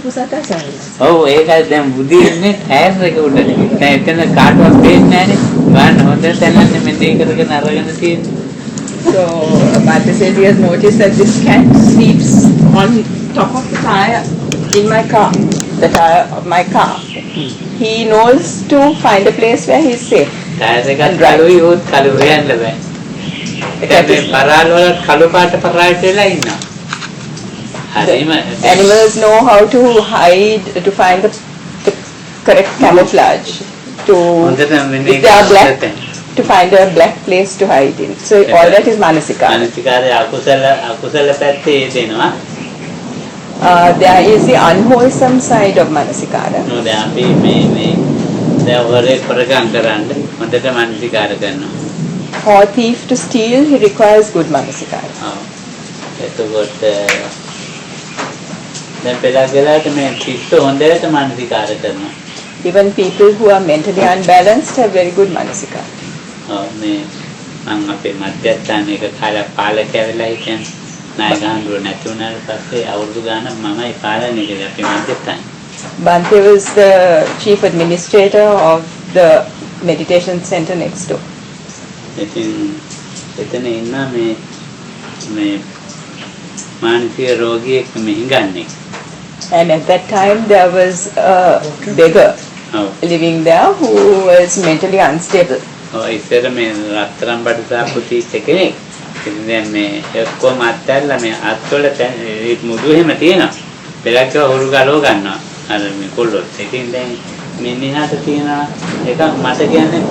කුසත සාරයි. ඔව් ඒකයි දැන් බුදි ඉන්නේ ටයර් එක උඩ. දැන් එතන කාටවත් පේන්නේ නැහනේ. ගන්න හොඳට තැනන්නේ මෙතේ කරගෙන අරගෙන තියෙන්නේ. So Bhante says he has noticed that this cat sleeps on top of the tire in my car, the tire of my car. He knows to find a place where he is safe. Tyre එකක් කළුයි උත් කළු හොයන්න බෑ. ඒක මේ පරාල වල කළු පාට පරායට වෙලා ඉන්නවා. Animals know how to hide, to find the correct camouflage. To if they are black, to find a black place to hide in. So all that is manasikara. Manasikara akusala පැත්තේ දෙනවා. There is the unwholesome side of manasikara. No, දැන් අපි මේ හොරේ කරගම් කරන්න හොඳට මනසිකාර කරනවා. For a thief to steal, he requires good manasikara. එතකොට දැන් පෙළගලට මේ පිටු හොඳට මනසිකාර කරනවා. Even people who are mentally unbalanced have very good manasikara. මේ මම අපේ මධ්‍යස්ථානයක කාලයක් පාලකයා වෙලා හිටියන් නායකහඳුර නැති වුණාට පස්සේ අවුරුදු ගානක් මමයි පාලනය කළේ අපේ මධ්‍යස්ථානේ. Bhante was the chief administrator of the meditation center next door. එතන ඉන්න මේ මානසික රෝගියෙක් මෙහිගන්නේ. And at that time there was a beggar living there who was mentally unstable. ඉස්සර මේ රත්තරන් බඩු දාපු තීච්ච කෙනෙක්. ඉතින් දැන් මේ ඔක්කොම අත්හැරලා මේ අත්වල මුදු එහෙම තියෙනවා. පෙරක්ක හොරු ගලව ගන්නවා. අර මේ කොල්ලොත්. ඉතින් දැන් මෙන්නහට තියෙන එක මට කියන්නේ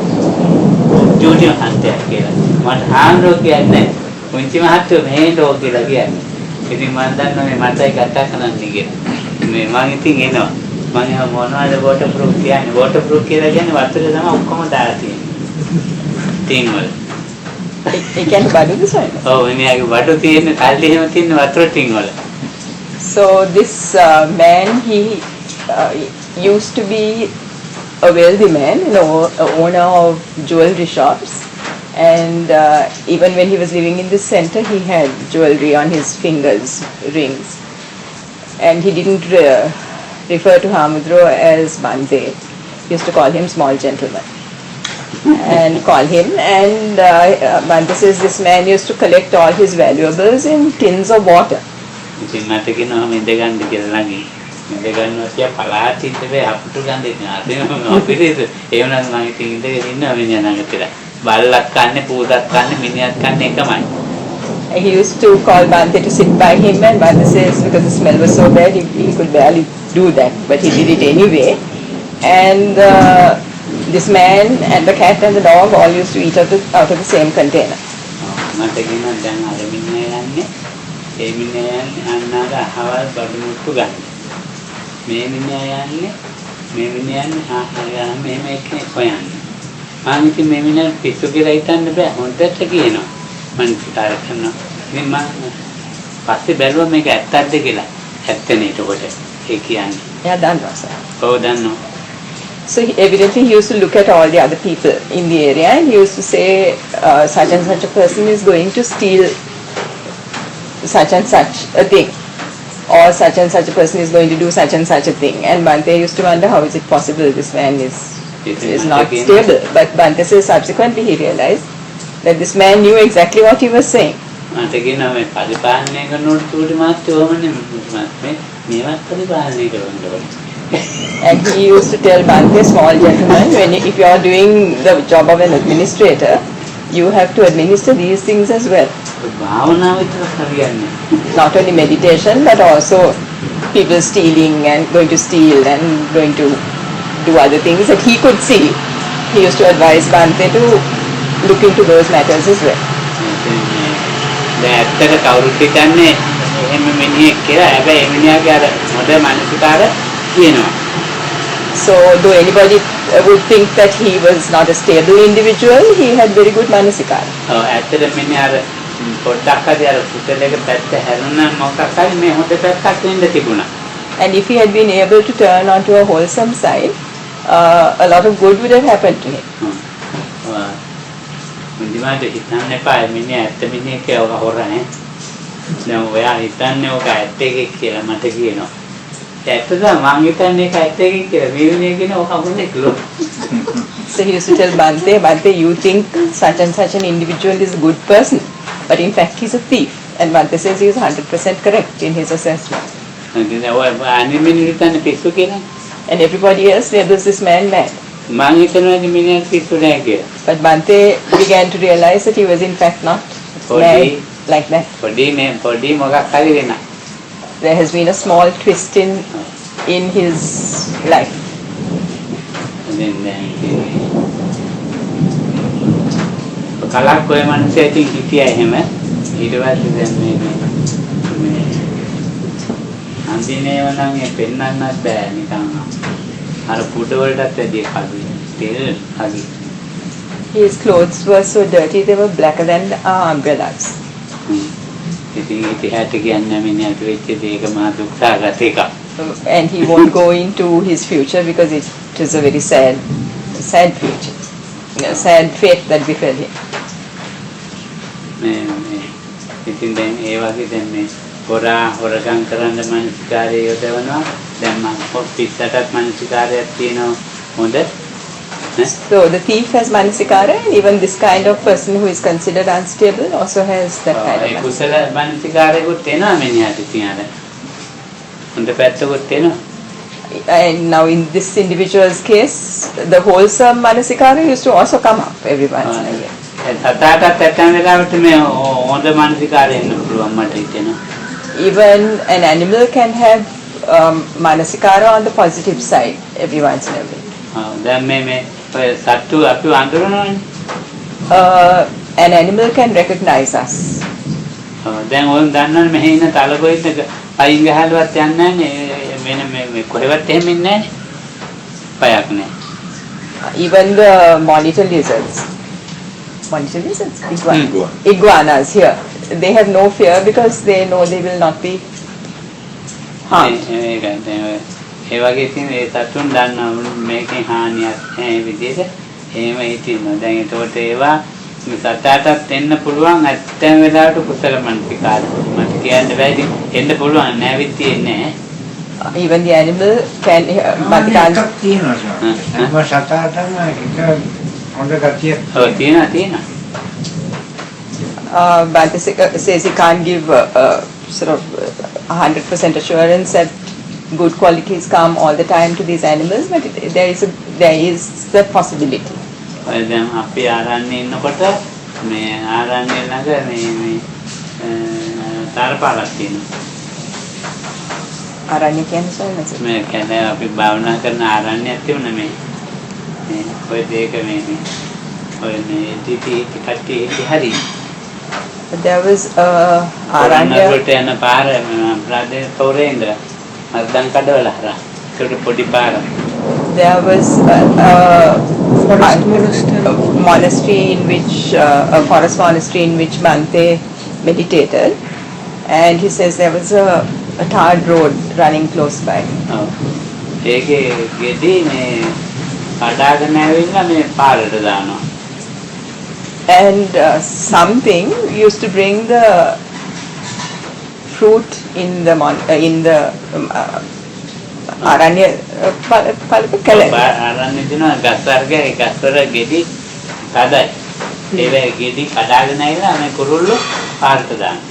ජූනියර් හන්ටර් කියලා. මට ආන්රෝ කියන්නේ මුංචි මහත්තයෝ මෙහෙන්ඩෝ කියලා කියන්නේ. ඉතින් මම දන්නවා මේ මටයි කතා කරන්න කියලා. මේ මම ඉතින් එනවා. මම මොනවද වෝටර් ප්‍රූෆ් කියන්නේ? වෝටර් ප්‍රූෆ් කියලා කියන්නේ වතුරේ තමයි ඔක්කොම දාලා තියෙන්නේ. ටින් වල. ඒ කියන්නේ බඩුද සයින? ඔව් එනියාගේ බඩු තියෙන්නේ කල්ලි එහෙම තියෙන වතුර ටින් වල. So this man, he used to be a wealthy man, owner of jewelry shops, and even when he was living in this center, he had jewelry on his fingers, rings, and he didn't refer to Hamudro as Bhante. He used to call him small gentleman and call him, and Bhante says this man used to collect all his valuables in tins of water. ඉතින් මට කියනවා මෙන්ද ගන්න කියලා ළඟින්. මෙන්ද ගන්නවා කිය පලාත් ඉඳේ අපිට ගන්න දෙන්න. අපිට ඒ වුණාත් මම ඉතින් ඉඳගෙන ඉන්නවා මිනිහා ළඟ කියලා. බල්ලක් කන්නේ පූදක් කන්නේ මිනිහත් කන්නේ එකමයි. He used to call Bhante to sit by him, and Bhante says because the smell was so bad he could barely do that, but he did it anyway. And this man and the cat and the dog all used to eat out of the same container. මට කියනවා දැන් අර මිනිහා යන්නේ ඒ මිනිහා යන්නේ අන්නාට අහවල් බඩු මුට්ටු ගන්න. මේ මිනිහා යන්නේ මෙහෙම එක්කෙනෙක් හොයන්නේ. මම ඉතින් මේ මිනිහා පිස්සු කියලා හිතන්න බෑ. හොඳට කියනවා. මම විකාර කරනවා. ඉතින් මම පස්සේ බැලුවා මේක ඇත්තක්ද කියලා. ඇත්තනේ ඒකට. ඒ කියන්නේ. එයා දන්නවා සර්. ඔව් දන්නවා. So evidently he used to look at all the other people in the area, and he used to say such and such a person is going to steal such and such a thing, or such and such a person is going to do such and such a thing. And Bhante used to wonder how is it possible this man is not stable. But Bhante says subsequently he realized that this man knew exactly what he was saying. මට කියනවා මේ පරිපාලනය කරනකොට චූටි මාත්‍ය ඕමනේ මේ මේවත් පරිපාලනය කරන්න ඕනේ. And he used to tell Bhante, small gentleman, if you are doing the job of an administrator, you have to administer these things as well. Not only meditation, but also people stealing and going to steal and going to do other things that he could see. He used to advise Bhante to look into those matters as well. So though anybody would think that he was not a stable individual, he had very good manasikara. And if he had been able to turn onto a wholesome side, a lot of good would have happened to him. So he used to tell Bante, you think such and such an individual is a good person, but in fact he's a thief. And Bante says he is 100% correct in his assessment. And everybody else labels this man mad. But Bante began to realize that he was in fact not mad like that. There has been a small twist in his life. His clothes were so dirty, they were blacker than our umbrellas. And he won't go into his future because it is a very sad future, sad fate that befell him. So the thief has manasikara, and even this kind of person who is considered unstable also has that kind of manasikara. And now in this individual's case, the wholesome manasikara used to also come up every once in a while. Even an animal can have manasikara on the positive side every once in a while. An animal can recognize us. Even the monitor lizards, iguanas here, they have no fear because they know they will not be harmed. Even the animal can Bante says he can't give sort of 100% assurance that good qualities come all the time to these animals, but there is the possibility. Aranya කියන්නේ සොයනස. මේ කියන්නේ අපි භාවනා කරන ආරණ්‍යයක් තිබුණා මේ. ඔය දෙක මේ ඔය මේ ටිටි කට්ටි හරි. There was aranya වලට යන පාර ප්‍රාදේ පොරේන්ද්‍ර මද්දන් කඩවල හරහා. ඒකට පොඩි පාර. There was a monastery in which a forest monastery in which Bante meditated, and he says there was a tarred road running close by. ඒකේ ගෙඩි මේ කඩාගෙන ඇවිල්ලා මේ පාරට දානවා. And something used to bring the fruit in the aranya palapakala. ආරණ්‍ය දිනවා ගස් වර්ග ඒ ගස් වල ගෙඩි කඩයි. ඒ ගෙඩි කඩාගෙන ඇවිල්ලා මේ කුරුල්ලෝ පාරට දානවා.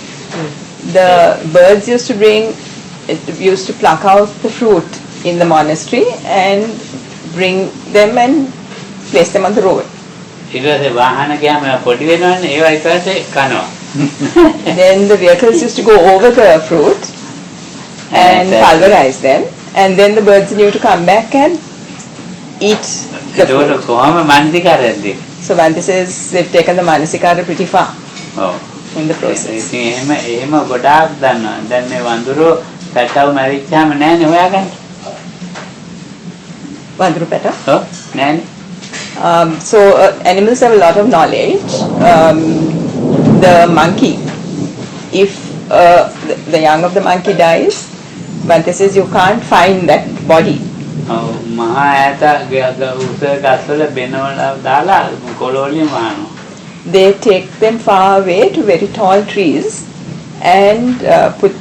The birds used to pluck out the fruit in the monastery and bring them and place them on the road. Then the vehicles used to go over the fruit and pulverize them, and then the birds knew to come back and eat the fruit. So Bante says they've taken the manasikara pretty far. In the process. Vandru peta? So animals have a lot of knowledge. The monkey, if the young of the monkey dies, Bante says you can't find that body. They take them far away to very tall trees and put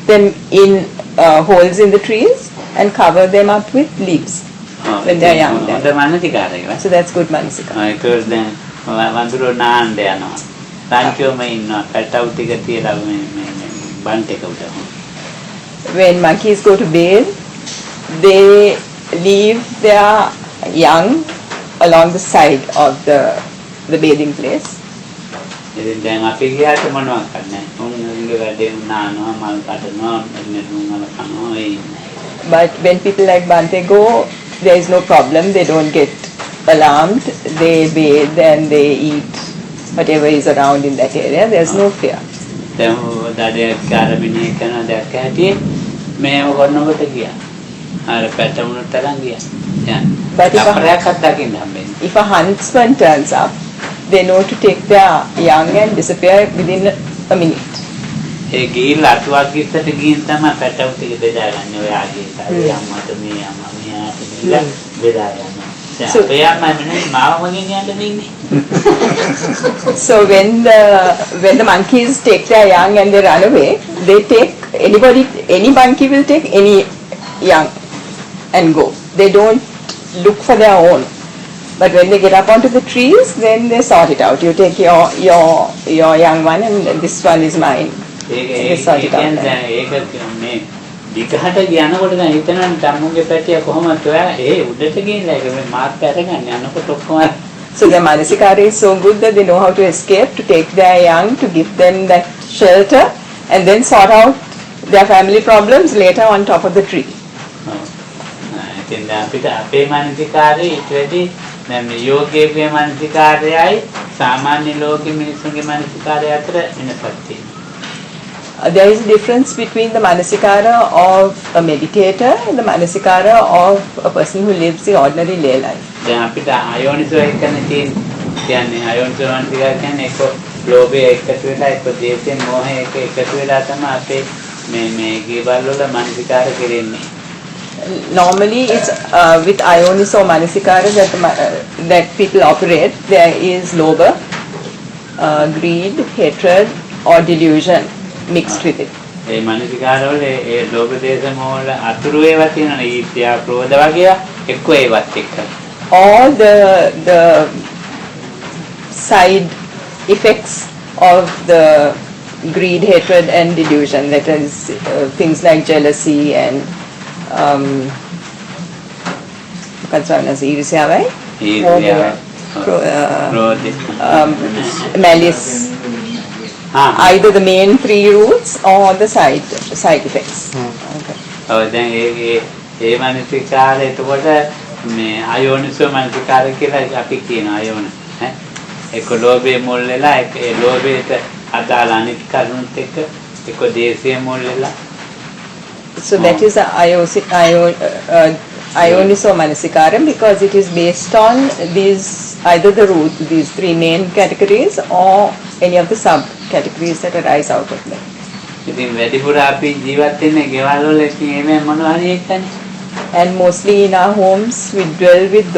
them in holes in the trees and cover them up with leaves when they're young. හොඳ මානසිකාරය. So that's good manasikara. ඒක දැන් වඳුරෝ නාන්න යනවා. රාන්චෝම ඉන්නවා. පැටවු ටික තියලා මේ බන්ට් එක උඩ. When monkeys go to bathe, they leave their young along the side of the bathing place. ඉතින් දැන් අපි ගියාට මොනවද කරන්නේ? උන්ගේ වැඩේ නානවා මල් කඩනවා මෙන්න කනවා ඒ. But when people like Bante go, there is no problem. They don't get alarmed. They bathe and they eat whatever is around in that area. There's no fear. දැන් දඩයක් කාර්මිනේ කරන දැක්ක හැටි මේ ඔගොන්නකට ගියා. අර පැටවුණු තරම් ගියා. But if a huntsman turns up, they know to take their young and disappear within a minute. ඒ ගිහිල්ලා අතුවක් ගිස්සට ගිහින් තමයි පැටවු ටික බෙදාගන්නේ ඔය ආගේ කාර්යය අම්මට මේ අම්මා මෙයාට දීලා බෙදාගන්නවා. So when the monkeys take their young and they run away, they take any monkey will take any young and go. They don't look for their own. But when they get up onto the trees, then they sort it out. You take your young one and this one is mine. They sort it out. විකහට යනකොට දැන් හිතනවා ධම්මුගේ පැටිය කොහොමද ඔයා ඒ උඩට ගිහිල්ලා ඒක මේ මාත් අරගන්න යනකොට ඔක්කොම. So the manasikara is so good that they know how to escape, to take their young, to give them that shelter, and then sort out their family problems later on top of the tree. ඉතින් අපිට අපේ මනසිකාරේ ඊට වැඩි දැන් මේ යෝගයේ මනසිකාරයයි සාමාන්‍ය ලෝකෙ මිනිස්සුන්ගේ මනසිකාරය අතර වෙනසක් තියෙනවා. There is a difference between the manasikara of a meditator and the manasikara of a person who lives the ordinary lay life. දැන් අපිට අයෝනිසෝ එකනේ කියන්නේ අයෝනිසෝ මනසිකාර කියන්නේ එක ලෝභය එකතු වෙලා එක දේශේ මොහය එකතු වෙලා තමයි අපේ මේ ගේවල් වල මනසිකාර කෙරෙන්නේ. Normally it's with ayoniso manasikara that people operate. There is lobha, greed, hatred or delusion mixed with it. ඒ මනසිකාර වල ඒ ලෝභ දේශ මොහ වල අතුරු ඒවා තියෙනවා ඊර්ෂ්‍යා ක්‍රෝධ වගේ එක්ක ඒවත් එක්ක. All the side effects of the greed, hatred and delusion, that is things like jealousy and malice. Either the main three roots or the side effects. ඔව් දැන් ඒ මනසිකාරය එතකොට මේ අයෝනිසෝ මනසිකාරය කියලා අපි කියනවා අයෝන ඈ ඒක ලෝභයේ මුල් වෙලා ඒ ලෝභයට අදාළ අනිත් කරුණුත් එක්ක ඒක දේශයේ මුල් වෙලා. So that is the Ioniso Manasikaram, because it is based on either the root, these three main categories, or any of the sub categories that arise out of them. ඉතින් වැඩිපුර අපි ජීවත් වෙන්නේ ගෙවල් වල ඉතින් මේ මොනවා හරි එකනේ. And mostly in our homes we dwell with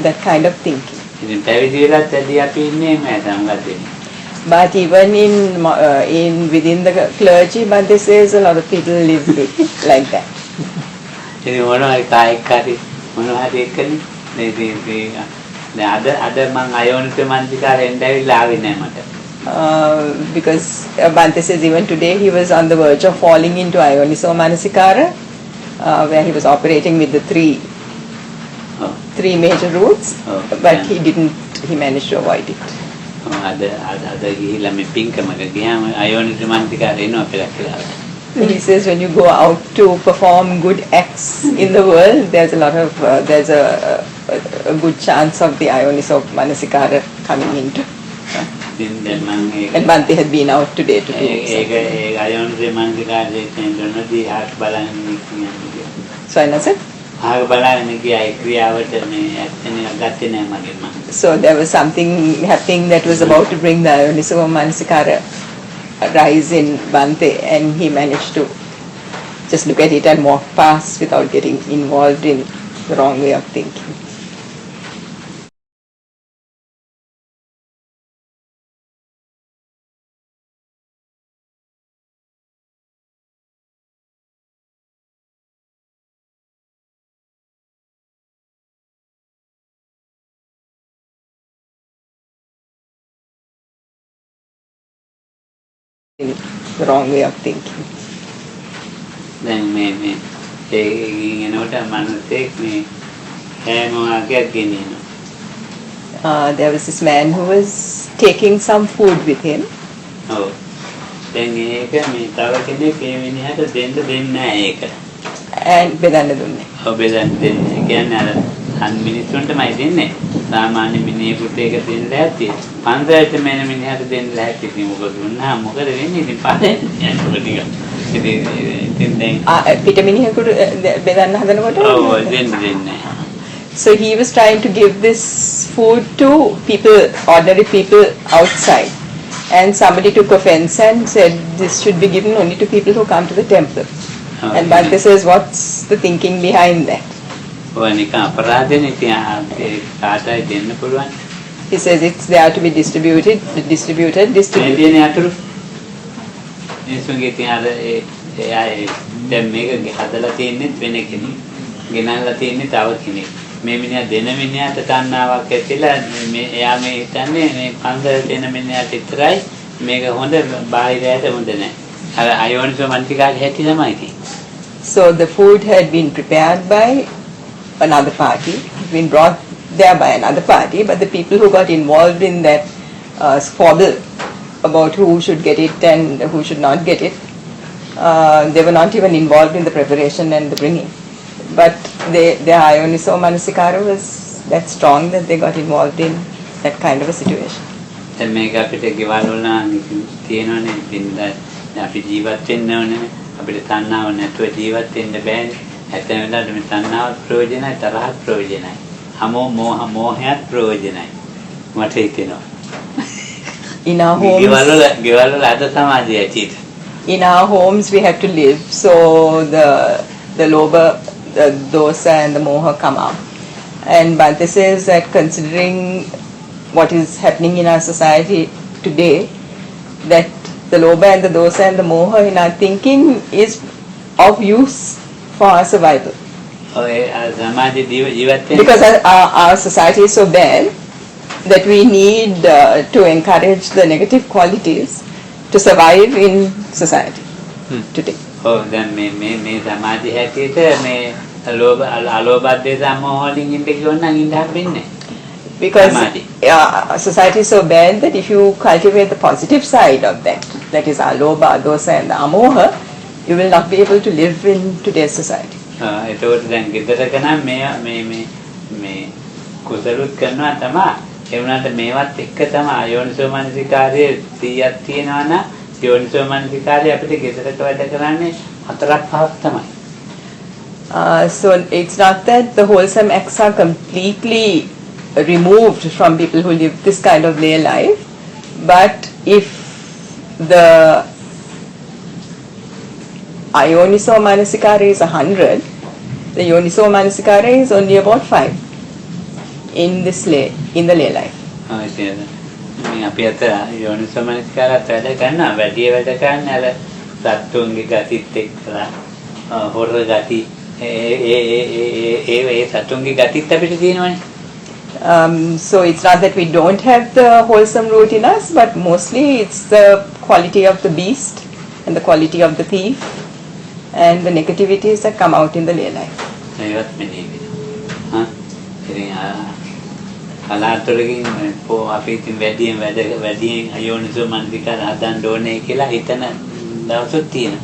that kind of thinking. ඉතින් පැවිදි වෙලත් ඇදී අපි ඉන්නේ මේ සම්ගතේ. But even within the clergy, but this is a lot of people live like that. ඉතින් මොනවා කායික හරි මොනවා හරි එකනේ දැන් අද මං අයෝනිසෝ මනසිකාරයෙන් දැවිලා ආවේ නැහැ මට. Because Bante says even today he was on the verge of falling into Ioniso Manasikara, where he was operating with the three major roots, but he managed to avoid it. අද ගිහිල්ලා මේ පින්කමක ගියාම අයෝනිසෝ මනසිකාරය එනවා පෙරක් කියලා. He says when you go out to perform good acts in the world, there's a good chance of the Ioniso Manasikara coming into. And Bante had been out today to do so. I know, sir? So there was something happening that was about to bring the Ioniso Manasikara rise in Bante, and he managed to just look at it and walk past without getting involved in the wrong way of thinking. the wrong way of thinking. දැන් මේ එනකොට මනුස්සයෙක් මේ හැම වගේක් ගෙනියනවා. There was this man who was taking some food with him. ඔව්. දැන් ඒක මේ තව කෙනෙක් ඒ මිනිහට දෙන්නේ නැහැ ඒක. And බෙදන්න දුන්නේ. ඔව් බෙදන්න දෙන්නේ. කියන්නේ අර අන් මිනිස්සුන්ටමයි දෙන්නේ. සාමාන්‍ය මිනිහෙකුට ඒක දෙන්න ලෑස්ති. පන්සලට මෙන්න මිනිහට දෙන්න ලෑස්ති. ඉතින් මොකද දුන්නා මොකද වෙන්නේ? ඉතින් පාදේ යනවා ටික. ඉතින් දැන් පිට මිනිහෙකුට බෙදන්න හදනකොට ඔව් දෙන්නේ. So he was trying to give this food to people, ordinary people outside. And somebody took offense and said this should be given only to people who come to the temple. And Bhante says, what's the thinking behind that? He says it's there to be distributed. මේ මිනිහා දෙන මිනිහාට තණ්හාවක් ඇතිලා මේ එයා මේ හිතන්නේ මේ පන්සලට එන මිනිහාට විතරයි මේක හොඳ බාහිරයට හොඳ නැහැ. අර අයෝනිසෝ මනසිකාරය හැටි තමයි තියෙන්නේ. So the food had been prepared by another party, been brought there by another party, but the people who got involved in that squabble about who should get it and who should not get it, they were not even involved in the preparation and the bringing. But their yonisomanasikaraya was that strong that they got involved in that kind of a situation. දැන් මේක අපිට ගෙවල් වල තියෙනවනේ බින්දා අපි ජීවත් වෙන්න ඕනේ අපිට තණ්හාව නැතුව ජීවත් වෙන්න බෑනේ. ඇත්තම වෙලාවට මේ තණ්හාව ප්‍රයෝජනයි තරහත් ප්‍රයෝජනයි. හමෝ මෝහයත් ප්‍රයෝජනයි. මට හිතෙනවා. In our homes, ගෙවල් වල අද සමාජය ඇචීත. In our homes we have to live, so the lobha, the dosa and the moha come up. And Bhante says that considering what is happening in our society today, that the lobha and the dosa and the moha in our thinking is of use for our survival. Because our society is so bad that we need to encourage the negative qualities to survive in society today. දැන් මේ සමාජය හැටියට මේ අලෝභ දේශ මොහ වලින් ඉන්න කියොන්නම් ඉන්න හම්බෙන්නේ. Because society is so bad that if you cultivate the positive side of that is alobha, dosa and amoha, you will not be able to live in today's society. ඒතකොට දැන් ගෙදරක නම් මේ කුසලුත් කරනවා තමයි. ඒ වුණාට මේවත් එක්ක තමයි අයෝනිසෝමනසිකාරයේ 100ක් තියෙනවා නම් යෝනිසෝමනසිකාරය අපිට ගෙදරක වැඩ කරන්නේ 4-5ක් තමයි. So it's not that the wholesome acts are completely removed from people who live this kind of lay life, but if the ayonisomanasikaraya is 100, the yonisomanasikaraya is only about 5 in the lay life. මේ අපි අත යෝනිසෝමනසිකාරයත් වැඩ කරනවා වැඩි වැඩ කරන්නේ අර සත්තුන්ගේ ගතිත් එක්කලා හොර ගති ඒ සත්තුන්ගේ ගතිත් අපිට තියෙනවනේ. So it's not that we don't have the wholesome root in us, but mostly it's the quality of the beast and the quality of the thief and the negativities that come out in the lay life. ඒවත් මෙනේ වෙනවා. ඉතින් අලාතුරකින් අපි ඉතින් වැඩියෙන් අයෝනිසෝමනසිකාරය හදන්න ඕනේ කියලා හිතන දවසක් තියෙනවා.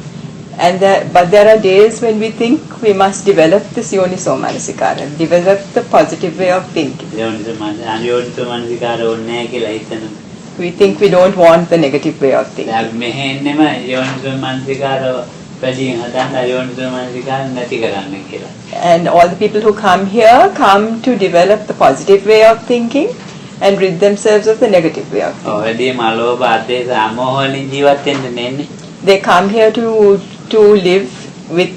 But there are days when we think we must develop this yonisomanasikaraya, develop the positive way of thinking. අයෝනිසෝමනසිකාරය ඕනේ නැහැ කියලා හිතනවා. We think we don't want the negative way of thinking. දැන් මෙහෙ එන්නෙම යෝනිසෝමනසිකාරය වැඩියෙන් හදන්න අයෝනිසෝමනසිකාරය නැති කරන්න කියලා. And all the people who come here come to develop the positive way of thinking and rid themselves of the negative way of thinking. වැඩිම අලෝභ ආදේශ අමෝහ වලින් ජීවත් වෙන්න නෙන්නේ. They come here to live with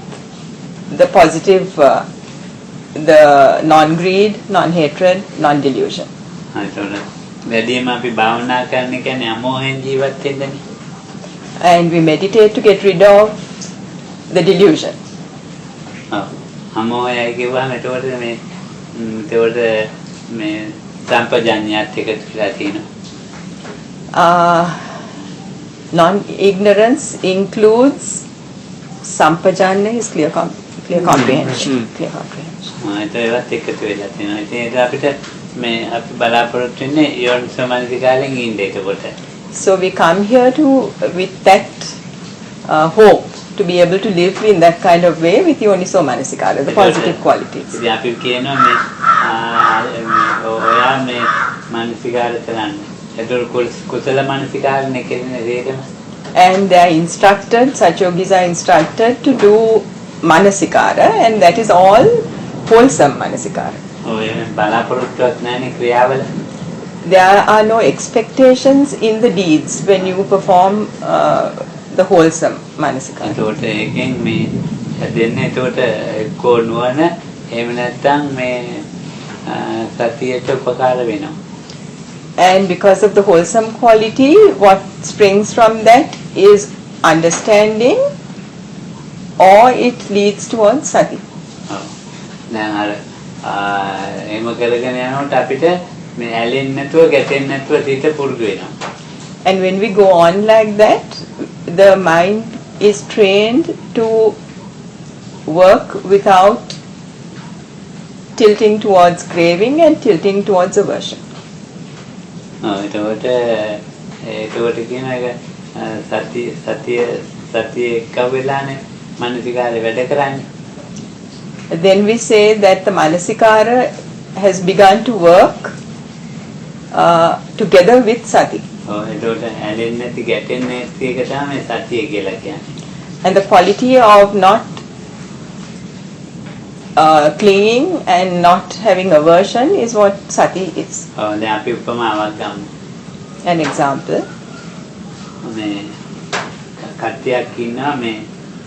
the positive, the non-greed, non-hatred, non-delusion. වැඩිම අපි භාවනා කරන්න කියන්නේ අමෝහයෙන් ජීවත් වෙන්නනේ. And we meditate to get rid of the delusion. අමෝහයයි කියවම ඒකට මේ සම්පජාඤ්ඤයත් එකතු වෙලා තියෙනවා. Non-ignorance includes sampajanya, is clear comprehension. Clear comprehension. ඒවත් එකතු වෙලා තියෙනවා. ඉතින් ඒක අපිට මේ අපි බලාපොරොත්තු වෙන්නේ යෝනිසෝමනසිකාරයෙන් ඉන්න එතකොට. So we come here with that hope to be able to live in that kind of way with yonisomanasikaraya, the positive qualities. ඉතින් අපි කියනවා මේ ඔයා මේ මානසිකාර කරන්න. ඒතර කුසල මානසිකාරනේ කියන්නේ ඒකම. And they are instructed, such yogis are instructed to do manasikara, and that is all wholesome manasikara. There are no expectations in the deeds when you perform the wholesome manasikara. And because of the wholesome quality, what springs from that is understanding, or it leads towards sati. And when we go on like that, the mind is trained to work without tilting towards craving and tilting towards aversion. එතකොට කියන එක සතිය එක්ක වෙලානේ මානසිකාරය වැඩ කරන්නේ. Then we say that the manasikara has begun to work together with sati. එතකොට ඇලෙන්නේ නැති ගැටෙන්නේ නැති එක තමයි සතිය කියලා කියන්නේ. And the quality of not clinging and not having aversion is what sati is. දැන් අපි උපමාවක් ගමු. An example. මේ කට්ටියක් ඉන්නවා මේ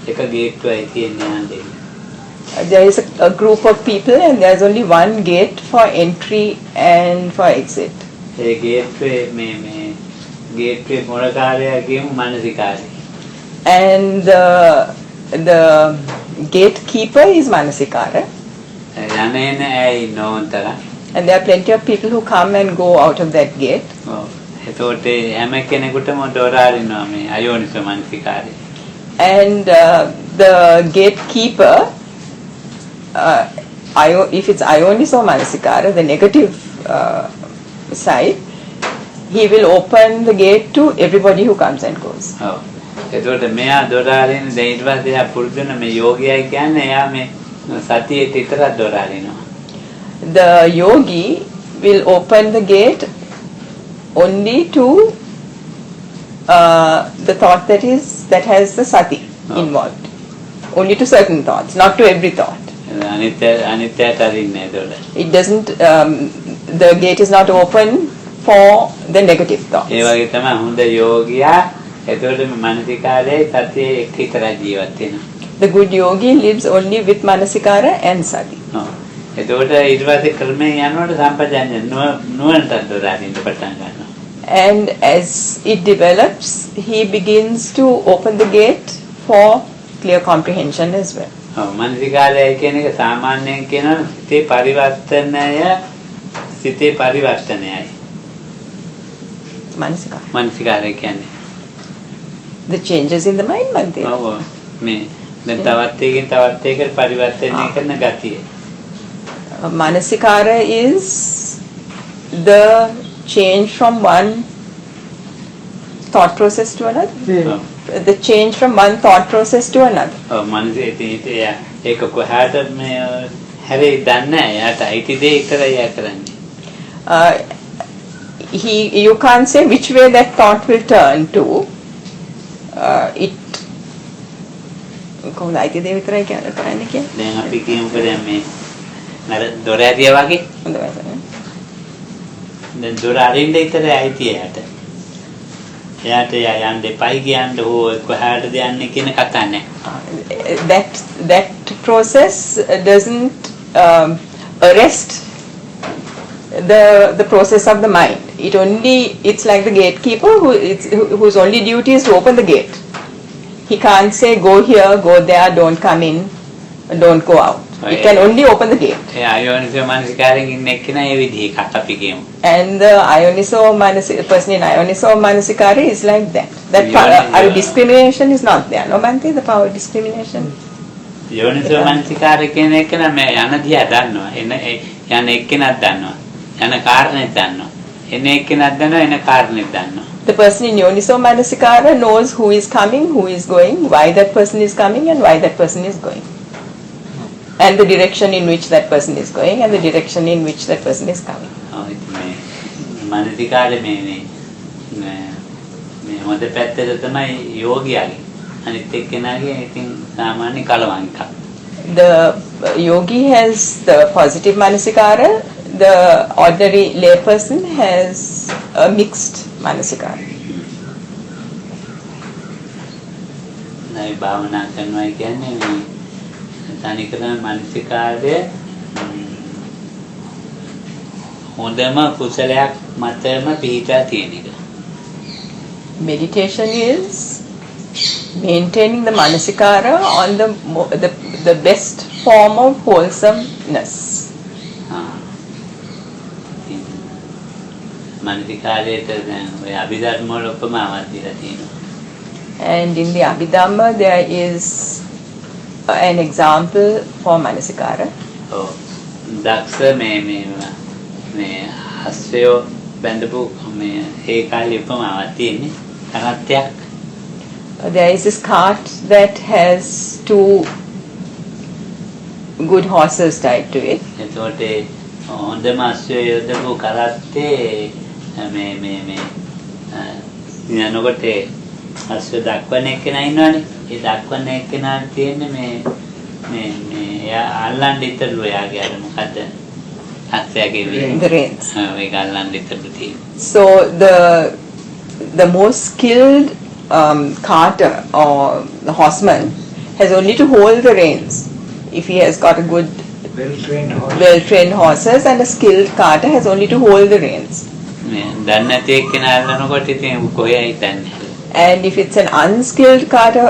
එක ගේට්ටුවයි තියෙන්නේ යන්නේ. There is a group of people and there is only one gate for entry and for exit. ඒ ගේට්ටුවේ මේ ගේට්ටුවේ මොළකාරයා කියමු මානසිකාරය. And the gatekeeper is manasikara. And there are plenty of people who come and go out of that gate. And the gatekeeper, if it's yonisomanasikaraya, the negative side, he will open the gate to everybody who comes and goes. එතකොට මෙයා දොරාරින දැන් ඊට පස්සේ එයා පුරුදු වෙන මේ යෝගියයි කියන්නේ එයා මේ සතියට විතරක් දොරාරිනවා. The yogi will open the gate only to the thought that has the sati involved. Only to certain thoughts, not to every thought. අනිත්‍යයට අරින්නේ එතකොට. It doesn't the gate is not open for the negative thoughts. ඒ වගේ තමයි හොඳ යෝගියා එතකොට මානසිකාරයේ සතියේ එක්ක විතරයි ජීවත් වෙනවා. The good yogi lives only with manasikara and sati. එතකොට ඊට පස්සේ ක්‍රමයෙන් යනකොට සම්පජාඤ්ඤ නුවණට දොරාරින්න පටන් ගන්නවා. And as it develops, he begins to open the gate for clear comprehension as well. මානසිකාරය කියන එක සාමාන්‍යයෙන් කියනවා සිතේ පරිවර්තනයයි. මානසිකාරය කියන්නේ the changes in the mind Bhante. මේ දැන් තවත් එකකින් තවත් එකකට පරිවර්තනය කරන ගතිය. Manasikara is the change from one thought process to another. The change from one thought process to another. ඒක කොහාට මේ හැරෙයි දන්නේ නැහැ. යාට අයිති දේ විතරයි යා කරන්නේ. You can't say which way that thought will turn to. කොහොමද අයිති දේ විතරයි කරන්නේ කියන්නේ? දැන් අපි කියමුකෝ දැන් මේ අර දොර ඇරියා වගේ. දැන් දොර අරින්න විතරයි අයිති එයාට. එයාට යන්න දෙපයි කියන්න හෝ කොහාටද යන්නේ කියන කතා නැහැ. That process doesn't arrest the process of the mind. It's like the gatekeeper whose only duty is to open the gate. He can't say go here, go there, don't come in, don't go out. It can only open the gate. යෝනිසෝමනසිකාරයෙන් ඉන්න එක්කෙනා ඒ විදිහේ එකක් අපි කියමු. And the person in yonisomanasikaraya is like that. That our discrimination is not there. No, Bhante, the power of discrimination. යෝනිසෝමනසිකාරය කියන එක නම් මේ යන දිහා දන්නවා. යන එක්කෙනක් දන්නවා. යන කාරණේත් දන්නවා. එන එක්කෙනක් දන්නවා, එන කාරණේත් දන්නවා. The person in yonisomanasikaraya knows who is coming, who is going, why that person is coming and why that person is going. And the direction in which that person is going and the direction in which that person is coming. මානසිකාරය මේ හොඳ පැත්තට තමයි යෝගියාගේ. අනිත් එක්කෙනාගේ ඉතින් සාමාන්‍ය කලවම් එකක්. The yogi has the positive manasikara, the ordinary lay person has a mixed manasikara. නයි භාවනා කරනවා කියන්නේ මේ තනිකරම මානසිකාර්ය හොඳම කුසලයක් මතම පිහිටා තියෙන එක. Meditation is maintaining the manasikara on the best form of wholesomeness. මානසිකාර්යයට දැන් ඔය අභිධර්ම වල උපමාවක් දීලා තියෙනවා. And in the Abhidhamma there is an example for manasikara. ඔව්. දක්ෂ මේ අස්සයෝ බඳපු මේ ඒ කාලේ උපමාවක් තියෙන්නේ. කරත්තයක්. There is this cart that has two good horses tied to it. එතකොට හොඳම අස්සයෝ යොදපු කරත්තේ මේ යනකොට අස්සය දක්වන එක්කෙනා ඉන්නවනේ. ඒ දක්වන එක්කෙනාට තියෙන්නේ මේ එයා අල්ලන්න ඉතරලු එයාගේ අර මොකද්ද? අස්සයගේ The reins. ඒක අල්ලන්න ඉතරලු තියෙන්නේ. So the most skilled carter or the horseman has only to hold the reins. If he has got a good well-trained horses and a skilled carter has only to hold the reins. දන්නේ නැති එක්කෙනා අල්ලනකොට ඉතින් කොහේ හිටන්නේ? And if it's an unskilled carter,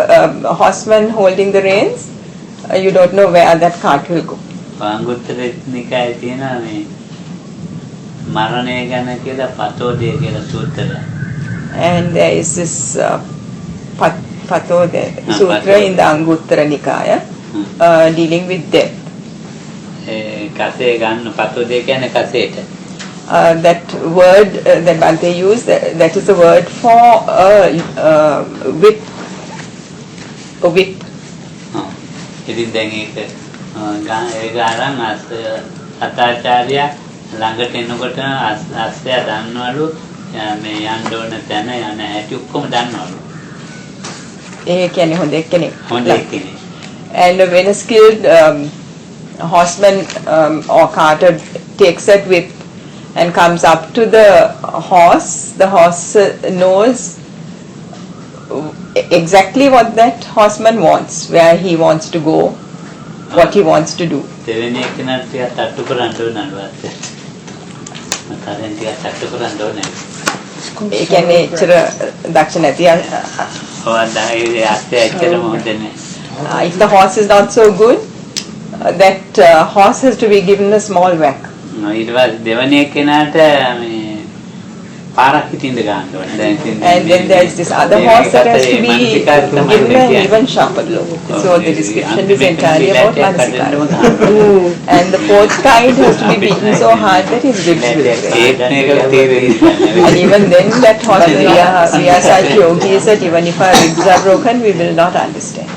horseman holding the reins, you don't know where that cart will go. අංගුත්තර නිකායේ තියෙන මේ මරණය ගැන කියලා පතෝදේ කියලා සූත්‍රය. And there is this Patode Sutra in the Anguttara Nikaya dealing with death. කසේ ගන්න පතෝදේ කියන්නේ කසේට. That word that Bhante used, that is the word for whip. A whip. ඉතින් දැන් ඒක ගාරන් අතාචාර්ය ළඟට එනකොට අස්සය දන්නවලු මේ යන්න ඕන තැන යන හැටි ඔක්කොම දන්නවලු. ඒ කියන්නේ හොඳ එක්කෙනෙක්. හොඳ එක්කෙනෙක්. And when a skilled horseman or carter takes that whip and comes up to the horse knows exactly what that horseman wants, where he wants to go, what he wants to do. දෙවෙනි එක්කෙනාට ටිකක් තට්ටු කරන්න ඕනලු අස්සය. මතරෙන් ටිකක් තට්ටු කරන්න ඕනේ. ඒ කියන්නේ එච්චර දක්ෂ නැති ඔව් අස්සය එච්චරම හොඳ නැහැ. If the horse is not so good, that horse has to be given a small whack. ඊට පස්සේ දෙවෙනි එක්කෙනාට මේ පාරක් හිටින්න ගන්න ඕනේ. And then there is this other horse that has to be given an even sharper blow. So the description is entirely about manasikara. And the fourth kind has to be beaten so hard that his ribs will break. And even then that horse, we are such yogis that even if our ribs are broken, we will not understand.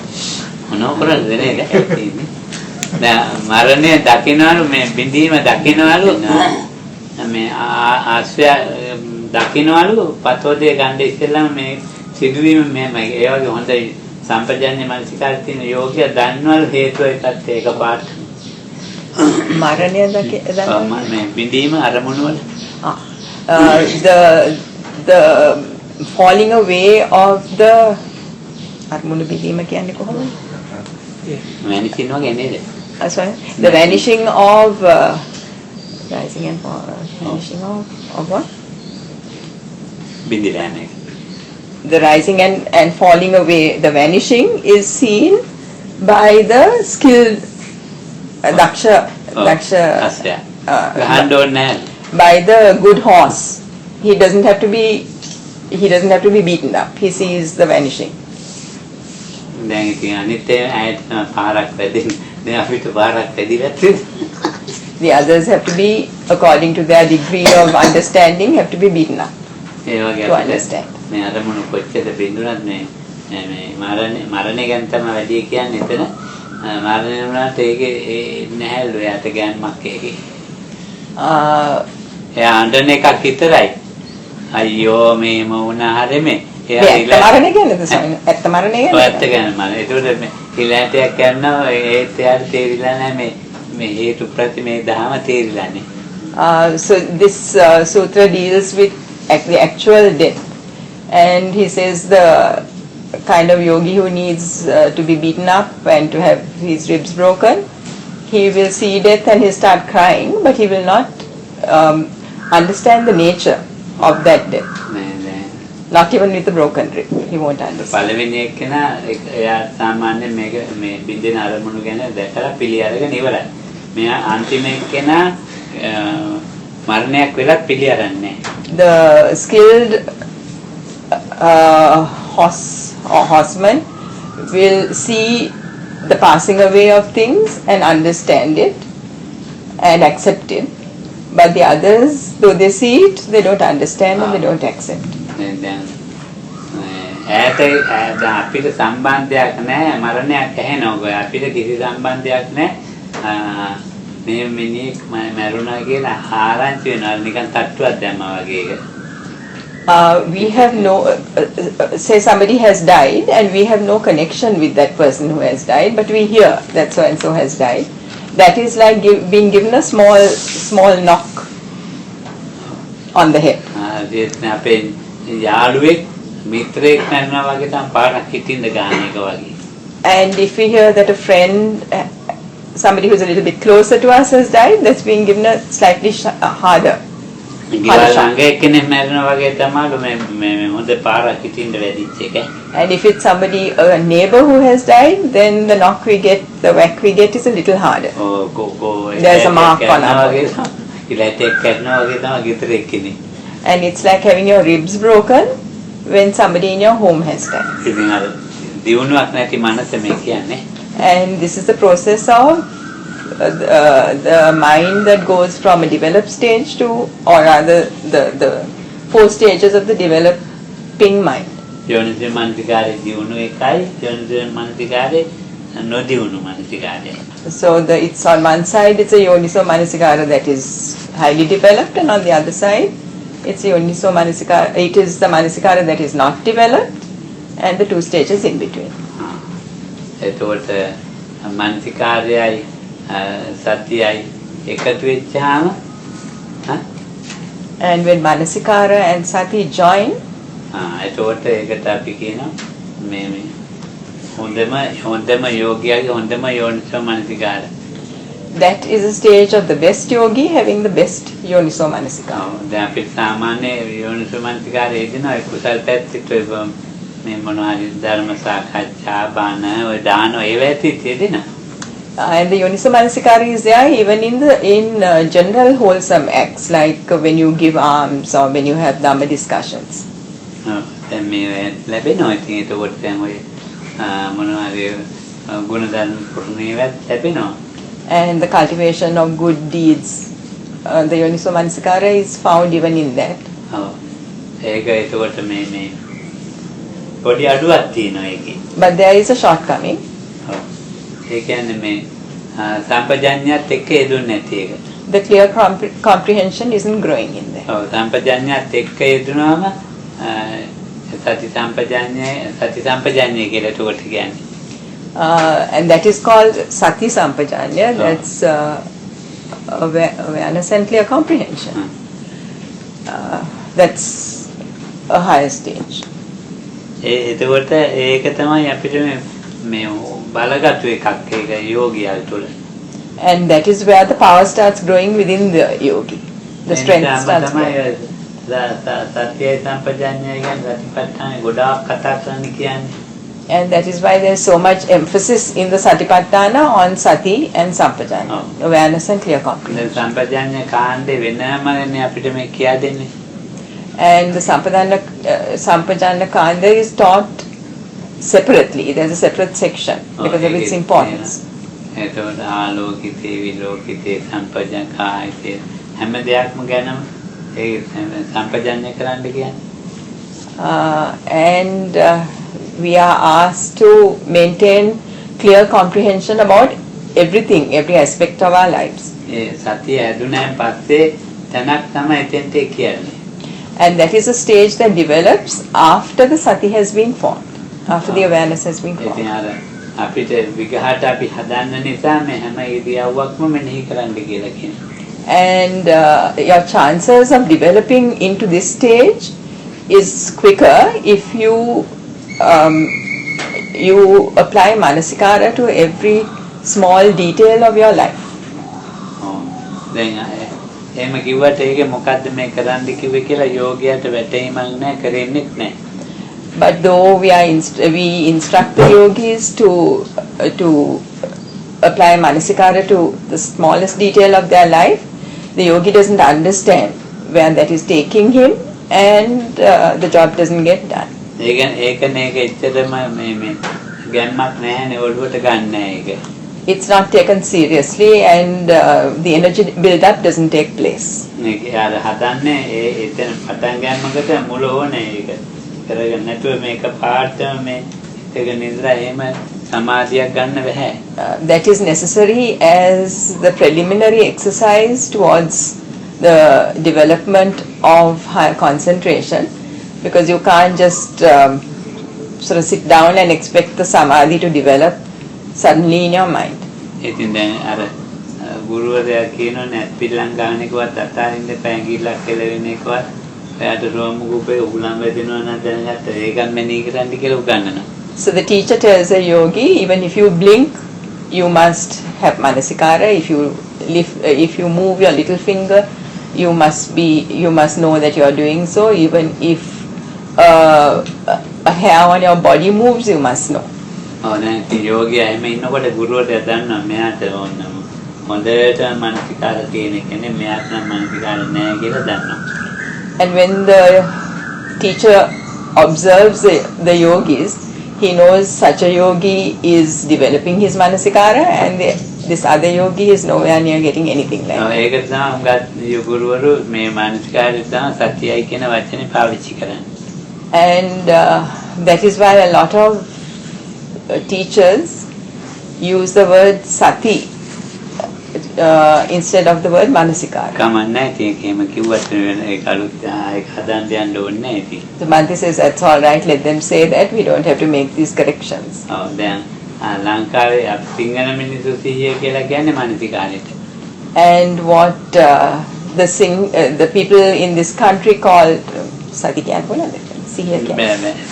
මරණය දකින්නවලු මේ බිඳීම දකින්නවලු මේ ආශ්‍රය දකින්නවලු පතෝදේ ගන්න ඉස්සෙල්ලාම මේ සිදුවීම මෙහෙමයි. ඒ වගේ හොඳයි සම්පජාඤ්ඤ මානසිකාරය තියෙන යෝගියා දන්නවලු හේතුව එකත් ඒක පාට. මරණය දකින්න මේ බිඳීම අරමුණු වල the falling away of the අරමුණු බිඳීම කියන්නේ කොහොමද? vanishing වගේ නේද? Sorry, the vanishing of rising and vanishing of what? බිඳිලා යන එක. The rising and falling away, the vanishing is seen by the skilled daksha, Asya. Gahන්න ඕනේ නැහැ. by the good horse. He doesn't have to be beaten up. He sees the vanishing. දැන් ඉතින් අනිත් අයට පාරක් වැදෙන්න. දැන් අපිට පාරක් වැදිලා තියෙනවා. The others have to be, according to their degree of understanding, have to be beaten up ඒ වගේ to අපිට understand. මේ අරමුණු කොච්චර බින්දුනත් මේ මරණය ගැන තමයි වැඩි කියන්නේ එතන. මරණය වුණාට ඒකේ නැහැලු යාට ගෑන්මක් ඒකේ. එයා අඬන එකක් විතරයි. අයියෝ මේම වුණා හැරෙමේ. ඇත්ත මරණය ගැනද ස්වාමීනි? ඇත්ත මරණය ගැනද? ඇත්ත ගැන මරණය. ඒකට මේ ඉලෑටයක් කරනවා ඒත් එයාට තේරිලා නැහැ මේ හේතු ප්‍රති මේ දහම තේරිලා නැහැ. So this sutra deals with the actual death, and he says the kind of yogi who needs to be beaten up and to have his ribs broken, he will see death and he'll start crying, but he will not understand the nature of that death. Not even with a broken rib, he won't understand. පළවෙනි එක්කෙනා එයා සාමාන්‍යයෙන් මේක මේ බින්දෙන අරමුණු ගැන දැකලා පිළි අරගෙන ඉවරයි. මෙයා අන්තිම එක්කෙනා මරණයක් වෙලත් පිළි අරන්නේ නැහැ. The skilled horse or horseman will see the passing away of things and understand it and accept it. But the others, though they see it, they don't understand and they don't accept. දැන් අපිට සම්බන්ධයක් නැහැ මරණයක් ඇහෙනවා. අපිට කිසි සම්බන්ධයක් නැහැ. මේ මිනිහෙක් මරුණා කියලා ආරංචි වෙනවා. නිකන් තට්ටුවක් දැම්මා වගේ එක. We have no, say somebody has died and we have no connection with that person who has died, but we hear that so and so has died. That is like being given a small knock on the head. අපේ යාළුවෙක් මිත්‍රයෙක් මරනවා වගේ තමයි පාරක් හිටින්න ගන්න එක වගේ. And if we hear that a friend, somebody who's a little bit closer to us has died, that's being given a slightly harder. And if it's somebody, a neighbor who has died, then the knock we get, the whack we get is a little harder. There's a mark on our body. And it's like having your ribs broken when somebody in your home has died. And this is the process of the mind that goes from a developed stage to, or rather the 4 stages of the developing mind. So it's on one side it's a yonisomanasikaraya that is highly developed, and on the other side it's yonisomanasikaraya, it is the manasikara that is not developed, and the 2 stages in between. මනසිකාරයයි සතියයි එකතු වෙච්චාම and when manasikara and sati join, එතකොට ඒකට අපි කියනවා මේ හොඳම යෝගියාගේ හොඳම යෝනිසෝ මනසිකාරය. That is a stage of the best yogi having the best yonisomanasikaraya. දැන් අපි සාමාන්‍ය යෝනිසෝ මනසිකාරය එදිනවා කුසල් පැත්තට මේ මොනවාරි ධර්ම සාකච්ඡා බණ ඔය දාන ඒවා තියෙදිනා. And the yonisomanasikaraya is there even in general wholesome acts, like when you give alms or when you have dhamma discussions. දැන් මේ ලැබෙනවා. ඉතින් ඒකෝට දැන් ඔය මොනවාරි ගුණධර්ම පුරුණේවත් ලැබෙනවා. And the cultivation of good deeds, the yonisomanasikaraya is found even in that. ඒක ඒකෝට මේ පොඩි අඩුවක් තියෙනවා ඒකේ. But there is a shortcoming. ඒ කියන්නේ මේ සම්පජඤ්ඤයත් එක්ක යෙදුන්නේ නැති එක. The clear comprehension isn't growing in there. ඔව් සම්පජඤ්ඤයත් එක්ක යෙදුනම සති සම්පජඤ්ඤය කියලා ඒකට කියන්නේ. And that is called sati sampajanya. That's awareness and clear comprehension. That's a higher stage. එතකොට ඒක තමයි අපිට මේ බලගත්තු එකක් ඒක යෝගියා තුළ. And that is where the power starts growing within the yogi. The strength starts growing. සත්‍යය සම්පජඤ්ඤය ගැන සතිපට්ඨාන ගොඩාක් කතා කරන්න කියන්නේ. And that is why there is so much emphasis in the Satipatthana on Sati and Sampajanya, awareness and clear comprehension. සම්පජාඤ්ඤ කාණ්ඩේ වෙනමනේ අපිට මේ කියා දෙන්නේ. And the Sampajanya Kanda is taught separately. There's a separate section because of its importance. එතකොට ආලෝකිතේ විලෝකිතේ සම්පජාකායිතේ හැම දෙයක්ම ගැනම ඒ සම්පජාඤ්ඤ කරන්න කියන්නේ. And we are asked to maintain clear comprehension about everything, every aspect of our lives. ඒ සතිය ඇදුණාන් පස්සේ තැනක් තමයි එතෙන්ට කියන්නේ. And that is a stage that develops after the sati has been formed, after the awareness has been formed. ඉතින් අර අපිට විගහට අපි හදන්න නිසා මේ හැම ඉරියව්වක්ම මෙනෙහි කරන්න කියලා කියනවා. And your chances of developing into this stage is quicker if you apply manasikara to every small detail of your life. දැන් එහෙම කිව්වට ඒකේ මොකද්ද මේ කරන්න කිව්වේ කියලා යෝගියට වැටහීමක් නැහැ කරෙන්නෙත් නැහැ. But though we instruct the yogis to apply manasikara to the smallest detail of their life, the yogi doesn't understand where that is taking him, and the job doesn't get done. ඒකනේ ඒක එච්චරම මේ ගැම්මක් නැහැනේ ඔළුවට ගන්න ඒක. It's not taken seriously, and the energy build-up doesn't take place. මේක යාර හදන්නේ එතන පටන් ගන්නකොට මුල ඕනේ ඒක. කරගෙන නැතුව මේක පාඩම මේ ඒක නිදලා එහෙම සමාධියක් ගන්න බෑ. That is necessary as the preliminary exercise towards the development of higher concentration, because you can't just sort of sit down and expect the samadhi to develop suddenly in your mind. ඉතින් දැන් අර ගුරුවරයා කියනෝනේ පිළං ගානකවත් අතාරින්න පැංගිල්ලක් කෙලවෙන එකවත් එයාට රෝම කූපේ උගලම් වැදෙනවා නම් දැනගත්ත ඒකත් මෙනෙහි කරන්න කියලා උගන්වනවා. So the teacher tells a yogi, even if you blink, you must have manasikara. If you move your little finger, you must know that you are doing so. Even if a hair on your body moves, you must know. දැන් ඉතින් යෝගියා එහෙම ඉන්නකොට ගුරුවරයා දන්නවා මෙයාට ඕන හොඳට මානසිකාර තියෙන කෙනෙක් මෙයාට නම් මානසිකාර නැහැ කියලා දන්නවා. And when the teacher observes the yogis, he knows such a yogi is developing his manasikara, and this other yogi is nowhere near getting anything like that. ඒක තමයි උගත් ගුරුවරු මේ මානසිකාරය තමයි සත්‍යයි කියන වචනේ පාවිච්චි කරන්නේ. And that is why a lot of teachers use the word sati instead of the word manasikara. කමන්නේ ඒක එහෙම කිව්වට ඒක අලුත් ඒක හදන්න යන්න ඕනේ නැහැ ඉතින්. The Bhante says that's all right, let them say that, we don't have to make these corrections. දැන් ලංකාවේ අපි සිංහල මිනිස්සු සිහිය කියලා කියන්නේ මානසිකාරයට. And what the people in this country call sati kya bola sihiya kya?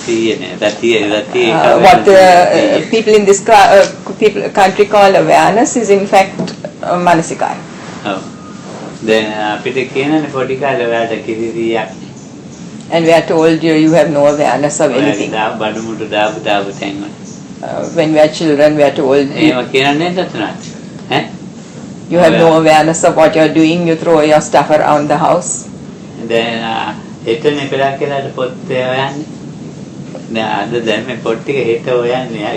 සිහිය නෑ දතිය What the people in this country call awareness is in fact manasikara. දැන් අපිට කියනනේ පොඩි කාලේ ඔයාලට කිරිසියක්. And we are told you have no awareness of anything. බඩමුටු දාපු තැන්වල. When we are children, we are told එහෙම කියන්නේ නැතුණාද? you have no awareness of what you are doing, you throw your stuff around the house. දැන් එතන පෙරක් කියලාට පොත් හොයන්නේ. දැන් දැන් මේ පොත් ටික හෙට හොයන්නේ.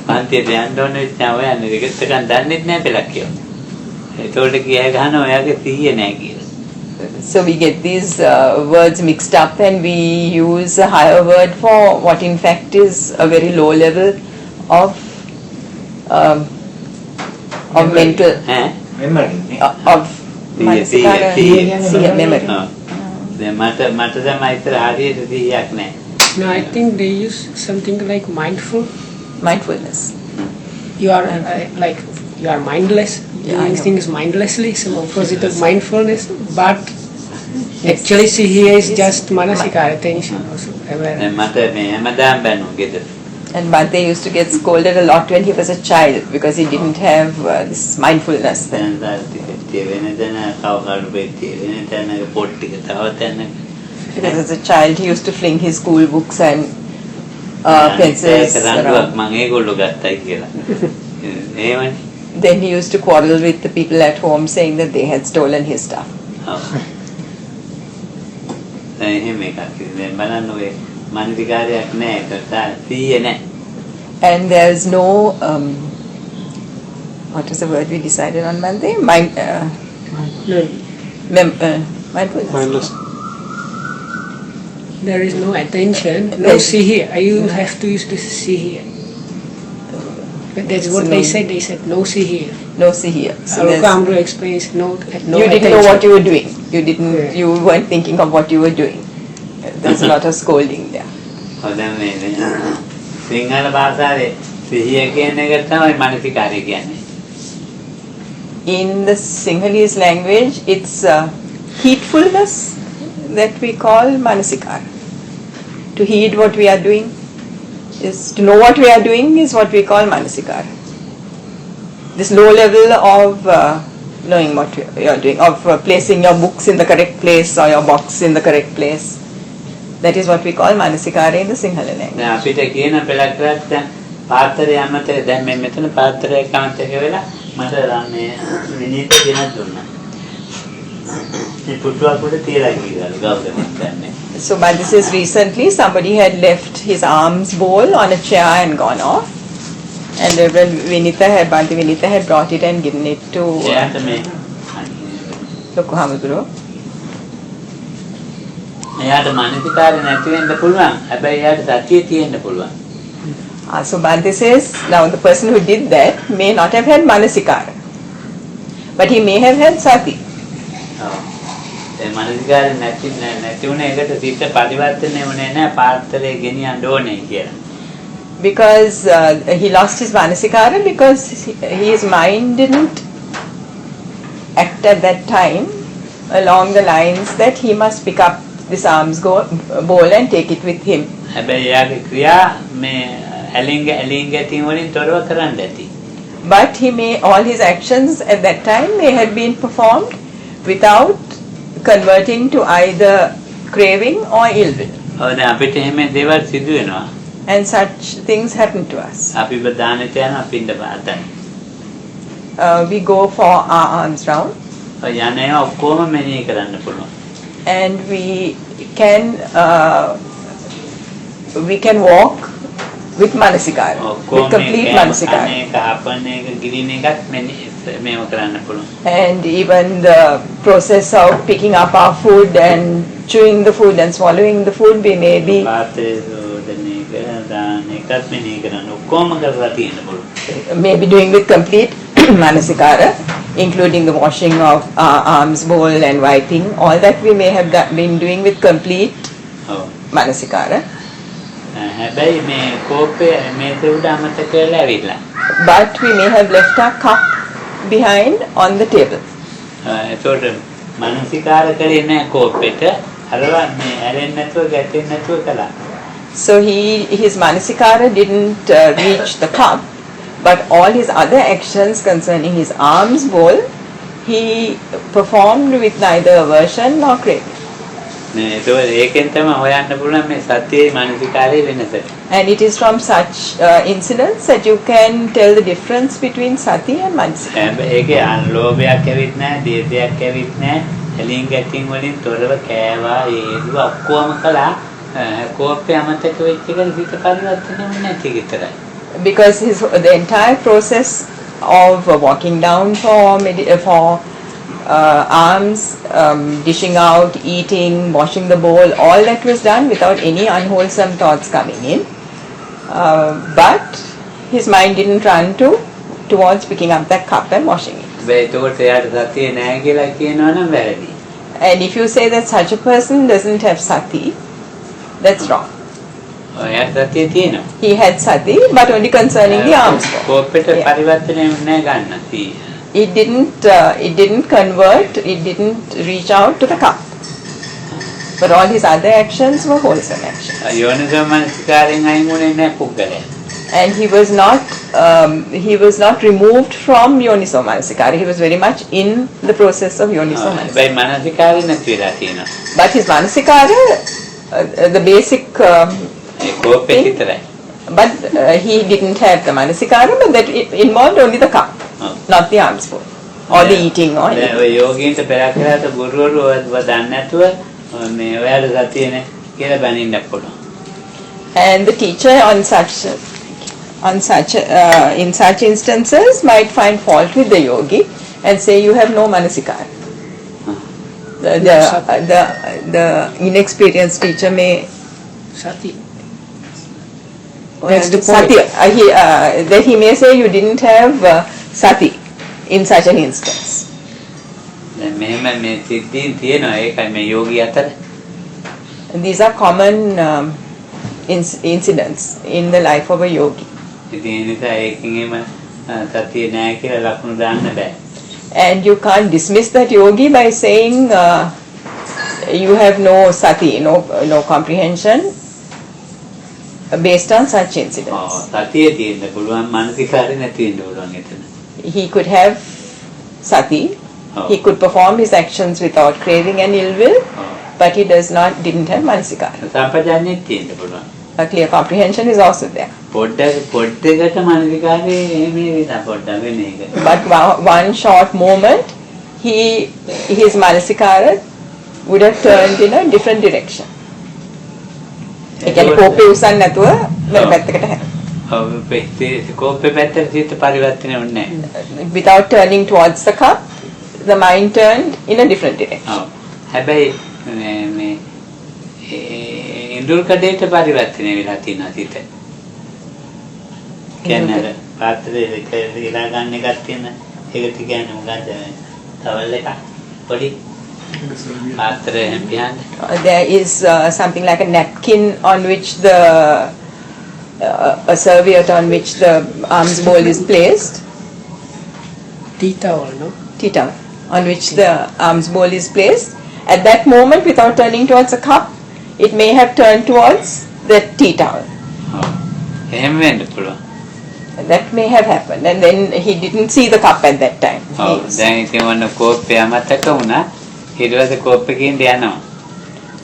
පන්තියට යන්න ඕනේ ඉතින් හොයන්නේ. ඒකත් එකක් දන්නෙත් නැහැ පෙරක් කියලා. ඒතකොට කිය ගහන ඔයාගේ සිහිය නැහැ කියලා. So we get these words mixed up, and we use a higher word for what in fact is a very low level of mental memory of manasikara, memory. දැන් මට තමයි ඉතර හරියට සිහියක් නැහැ. No, I think they use something like Mindfulness. You are you are mindless. Yeah, Doing things mindlessly, some opposite of mindfulness. But actually, see, here is just manasikara, attention, also awareness. දැන් මට මේ හැමදාම බැනුම් ගෙදර. And Bhante used to get scolded a lot when he was a child because he didn't have this mindfulness then. වෙන තැන කවුරු වෙච්චි වෙන තැනක පොත් ටික තව තැනක. Because as a child he used to fling his school books and pencils around. මම ඒගොල්ලෝ ගත්තයි කියලා. එහෙමනේ. Then he used to quarrel with the people at home saying that they had stolen his stuff. එහෙම එකක්. දැන් බලන්න ඔය මානසිකාරයක් නැහැ. ඒක සීයේ නැහැ. And there's no what was the word we decided on Monday? Mindfulness. There is no attention, no see here. You have to use this see here. But that's what they said. They said no see here. No see here. So Kamru explains no you attention. didn't know what you were doing. You didn't. You weren't thinking of what you were doing. There's a lot of scolding there. දැන් මේ සිංහල භාෂාවේ සිහිය කියන එක තමයි මානසිකාරය කියන්නේ. In the Sinhalese language, it's heedfulness that we call manasikara. To heed what we are doing is to know what we are doing is what we call manasikara. This low level of knowing what you are doing, of placing your books in the correct place or your box in the correct place. That is what we call manasikara in the Sinhala language. දැන් අපිට කියන පෙළක්වත් දැන් පාත්‍රය අමතක දැන් මේ මෙතන පාත්‍රයක් අමතක වෙලා මට මේ විනීත ගෙනත් දුන්නා. මේ පුටුවක් උඩ තියලා ගිහලා ගෞතමයන් දැන්නේ. So but this is recently somebody had left his alms bowl on a chair and gone off. And when Bhante Vinita had brought it and given it to Loku Hamuduro. එයාට මානසිකාරය නැති වෙන්න පුළුවන්. හැබැයි එයාට සතිය තියෙන්න පුළුවන්. So Bhante says, now the person who did that may not have had manasikara, but he may have had sati. ඒ මානසිකාරය නැති වුණ එකට සිත පරිවර්තනය වුණේ නැහැ පාත්‍රය ගෙනියන්න ඕනේ කියලා. Because he lost his manasikara because his mind didn't act at that time along the lines that he must pick up this alms bowl and take it with him. හැබැයි එයාගේ ක්‍රියා මේ ඇලිංගැටින් වලින් තොරව කරන්න ඇති. But all his actions at that time may have been performed without converting to either craving or ill will. දැන් අපිට එහෙම දේවල් සිදු වෙනවා. And such things happen to us. අපි බදානෙට යනවා පින්ඩපාතයි. We go for our alms round. යන්නේ ඔක්කොම මෙනෙහි කරන්න පුළුවන්. And we can walk with manasikara, with complete manasikara. And even the process of picking up our food and chewing the food and swallowing the food, we may be doing with complete manasikara, including the washing of our arms bowl and wiping. All that we may have been doing with complete manasikara. But we may have left our cup behind on the table. So his manasikara didn't reach the cup, but all his other actions concerning his alms bowl, he performed with neither aversion nor craving. And it is from such incidents that you can tell the difference between sati and manasikara. Because the entire process of walking down for alms, dishing out, eating, washing the bowl, all that was done without any unwholesome thoughts coming in. But his mind didn't run towards picking up that cup and washing it. And if you say that such a person doesn't have sati, that's wrong. He had sati, but only concerning the alms bowl. It didn't convert, it didn't reach out to the cup. But all his other actions were wholesome actions. And he was not removed from yonisomanasikaraya. He was very much in the process of yonisomanasikaraya. But his manasikara, the basic thing But he didn't have the manasikara, but that it involved only the cup, not the alms bowl, or the eating or anything. ඔය යෝගීන්ට පෙරක් කරලා ගුරුවරු ඔය දන්නේ නැතුව මේ ඔයාලා සතියනේ කියලා බැනින්නත් පුළුවන්. And the teacher in such instances might find fault with the yogi and say you have no manasikara. The inexperienced teacher may Sati. That's the point. sati. That he may say you didn't have sati in such an instance. දැන් මෙහෙම මේ සිද්ධීන් තියෙනවා ඒකයි මේ යෝගී අතර. These are common incidents in the life of a yogi. ඉතින් ඒ නිසා ඒකෙන් එම සතිය නැහැ කියලා ලකුණු දාන්න බෑ. And you can't dismiss that yogi by saying you have no sati, no comprehension based on such incidents. සතිය තියෙන්න පුළුවන් මානසිකාරය නැති වෙන්න පුළුවන් එතන. He could have sati, he could perform his actions without craving and ill will, but he didn't have manasikara. සම්පජාඤ්ඤෙත් තියෙන්න පුළුවන්. A clear comprehension is also there. පොඩ්ඩකට මානසිකාරය එහෙම වෙනවා පොඩ්ඩක් වෙන එක. But one short moment, his manasikara would have turned in a different direction. ඒ කියන්නේ කෝපේ උස්සන්න නැතුව වෙන පැත්තකට හැරෙනවා. ඔව් කෝපේ පැත්තට සිත පරිවර්තනය වෙන්නේ නැහැ. Without turning towards the cup, the mind turned in a different direction. ඔව්. හැබැයි මේ ඉන්ද්‍රිය කඩේට පරිවර්තනය වෙලා තියෙනවා සිත. කියන්නේ පාත්‍රයේ ඉලා ගන්න එකක් තියෙන ඒකට කියන්නේ මොකද්ද? තවල් එකක් පොඩි පාත්‍රයෙන් behind. There is something like a napkin on which a serviette on which the alms bowl is placed. Tea towel, no? Tea towel on which the alms bowl is placed. At that moment, without turning towards a cup, it may have turned towards the tea towel. එහෙම වෙන්න පුළුවන්. That may have happened, and then he didn't see the cup at that time. දැන් ඉතින් වන්න කෝප්පේ අමතක වුණා. ඊට පස්සේ කෝප්පකින් යනවා.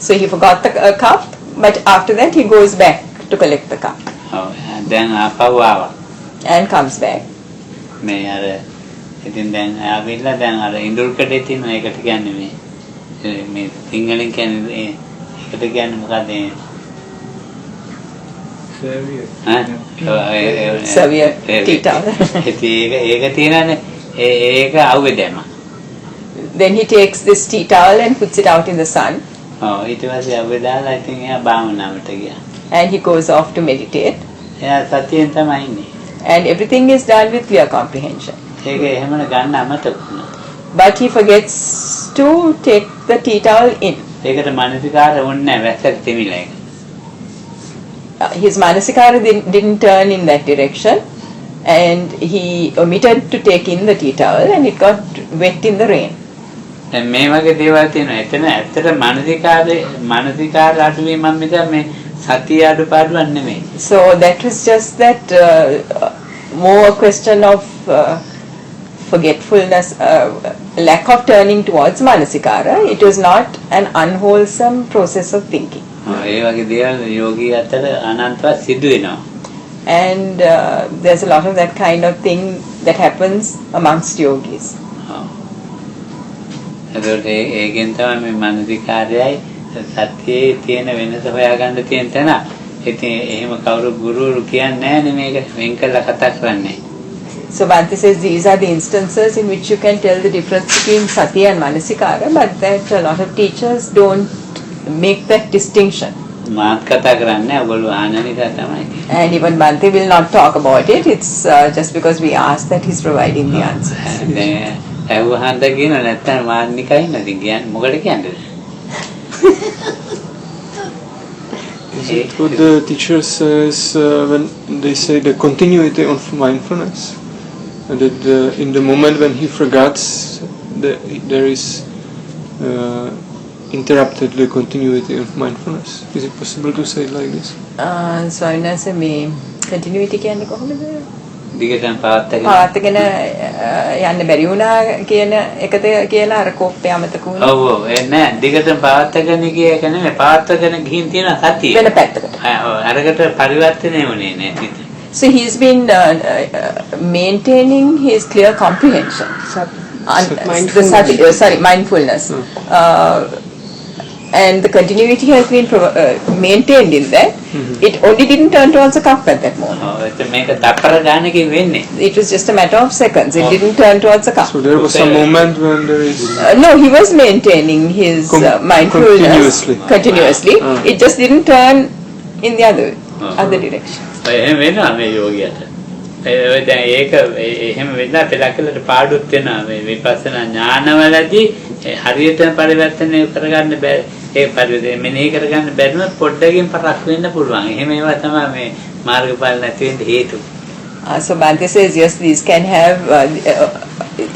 So he forgot the cup, but after that he goes back to collect the cup. දැන් ආපහු ආවා. And comes back. මේ අර ඉතින් දැන් ආවිල්ලා දැන් අර ඉඳුල් කඩේ තියෙන ඒකට කියන්නේ මේ සිංහලෙන් කියන්නේ ඒකට කියන්නේ මොකද? Serviette, tea towel. ඒක තියෙනනේ ඒක අවුවේ දැම්ම. Then he takes this tea towel and puts it out in the sun. ඊට පස්සේ අවුවේ දාලා ඉතින් එයා භාවනාවට ගියා. And he goes off to meditate. එයා සතියෙන් තමයි ඉන්නේ. And everything is done with clear comprehension. ඒක එහෙමන ගන්න අමතක වුණා. But he forgets to take the tea towel in. ඒකට මානසිකාර වුණේ නැහැ වැස්සට තෙමිලා ඒක. His manasikara didn't turn in that direction, and he omitted to take in the tea towel, and it got wet in the rain. දැන් මේ වගේ දේවල් තියෙනවා. එතන ඇත්තට මානසිකාර අඩුවීමක් මිස මේ සතිය අඩුපාඩුවක් නෙමෙයි. So that was just that more a question of forgetfulness, lack of turning towards manasikara. It was not an unwholesome process of thinking. ඒ වගේ දේවල් යෝගී අතර අනන්තවත් සිදු වෙනවා. And there's a lot of that kind of thing that happens amongst yogis. ඒකට ඒකෙන් තමයි මේ මානසිකාරයයි සත්‍යයේ තියෙන වෙනස හොයාගන්න තියෙන තැන. ඉතින් එහෙම කවුරු ගුරුවරු කියන්නේ නැහැ මේක වෙන් කරලා කතා කරන්නේ. So Bhante says these are the instances in which you can tell the difference between sati and manasikara, but that a lot of teachers don't make that distinction. මාත් කතා කරන්නේ ඔයගොල්ලෝ ආන නිසා තමයි. And even Bhante will not talk about it. It's just because we ask that he's providing the answers. ඇහුවහන්ද කියන නැත්තම් මාන්නිකයි නැති කියන්නේ මොකද කියන්නේ? What the teacher says when they say the continuity of mindfulness, and that in the moment when he forgets, there is interrupted the continuity of mindfulness. Is it possible to say it like this? So I say me continuity කියන්නේ කොහොමද? දිගටම පවත්වාගෙන පවත්වාගෙන යන්න බැරි වුණා කියන එකද කියලා අර කෝප්පේ අමතක වුණා. ඔව් ඔව් නෑ දිගටම පවත්වාගෙන ගිය එක නෙමෙයි පවත්වාගෙන ගිහින් තියෙන සතිය. වෙන පැත්තකට. අරකට පරිවර්තනය වුණේ නෑ සිත. So he's been maintaining his clear comprehension. Mindfulness. And the continuity has been maintained in that. It only didn't turn towards the cup at that moment. It was just a matter of seconds. It didn't turn towards the cup. So there was a moment when there is... no, he was maintaining his mindfulness continuously. It just didn't turn in the other direction. එහෙම වෙනවා මේ යෝගියට. දැන් ඒක එහෙම වෙනවා පෙරකලට පාඩුත් වෙනවා මේ විපස්සනා ඥානවලදී හරියටම පරිවර්තනය කරගන්න බැහැ. ඒ පරිවර්තනය මෙනෙහි කරගන්න බැරිම පොඩ්ඩකින් පරක් වෙන්න පුළුවන්. එහෙම ඒවා තමයි මේ මාර්ගඵල නැති වෙන්න හේතු. So Bhante says yes, these can have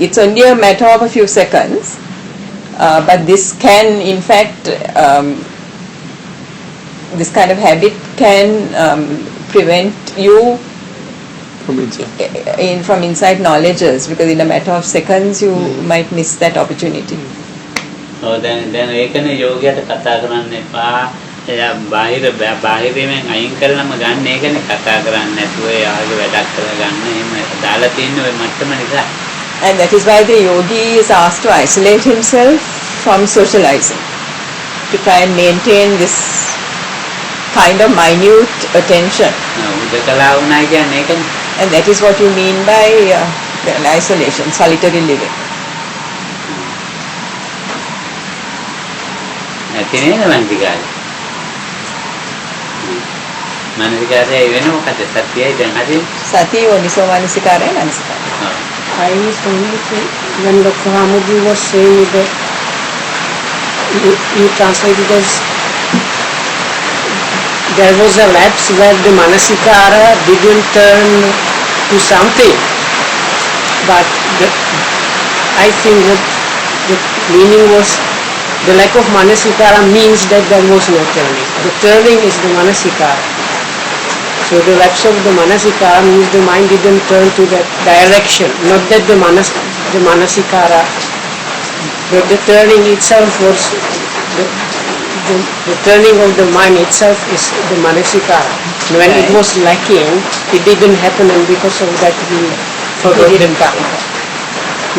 it's only a matter of a few seconds, but this can in fact this kind of habit can prevent you from inside knowledges, because in a matter of seconds you might miss that opportunity. දැන් ඒකනේ යෝගයට කතා කරන්න එපා. එයා බාහිරයෙන් අයින් කරලම ගන්න ඒකනේ කතා කරන්නේ නැතුව එයාගේ වැඩක් කරගන්න එහෙම දාලා තියෙන ඔය මට්ටම නිසා. And that is why the yogi is asked to isolate himself from socializing, to try and maintain this kind of minute attention. And that is what you mean by isolation, solitary living. Sati yonisomanasikaraya manasikaraya. I was only saying, when Dr. Hamudi was saying that you translated as there was a lapse where the manasikara didn't turn to something, but I think that the meaning was the lack of manasikara means that there was no turning. The turning is the manasikara. So the lapse of the manasikara means the mind didn't turn to that direction, not that the manasikara, but the turning itself was the turning of the mind itself is the manasikara. When it was lacking, it didn't happen, and because of that we forgot the karma.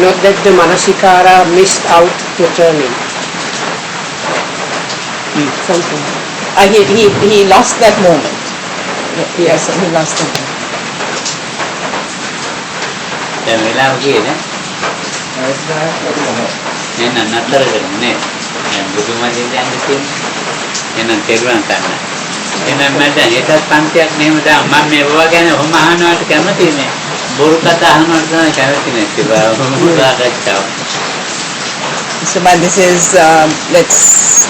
Not that the manasikara missed out the turning. Something. He lost that moment. Yes, he lost that moment. දැන් වෙලාව කීයද? නෑ නතර කරන්නේ. දැන් බුදුමහාමීන් යන්නේ තියෙන්නේ. එහෙනම් තේරුම් ගන්න. එහෙනම් මට ඒකත් පන්තියක් නෙමෙයි දැන් මම මේවා ගැන ඔහොම අහනවට කැමති නේ. බොරු කතා අහනවට තමයි කැමති නැති. So but this is let's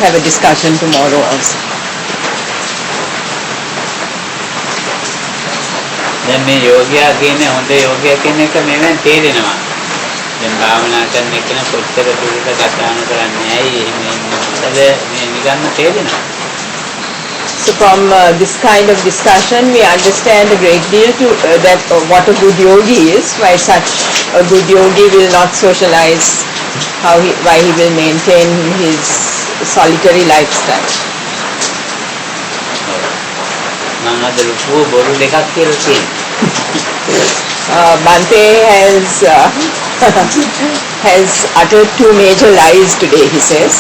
have a discussion tomorrow also. දැන් මේ යෝගියා කියන්නේ හොඳ යෝගියා කියන එක මෙවෙන් තේරෙනවා. දැන් භාවනා කරන එකන කොච්චර දුරට කතා කරන්නේ ඇයි එහෙම මේ නිකම්ම තේරෙනවා. So from this kind of discussion we understand a great deal to that what a good yogi is, why such a good yogi will not socialize, why he will maintain his solitary lifestyle. Bhante has uttered two major lies today, he says.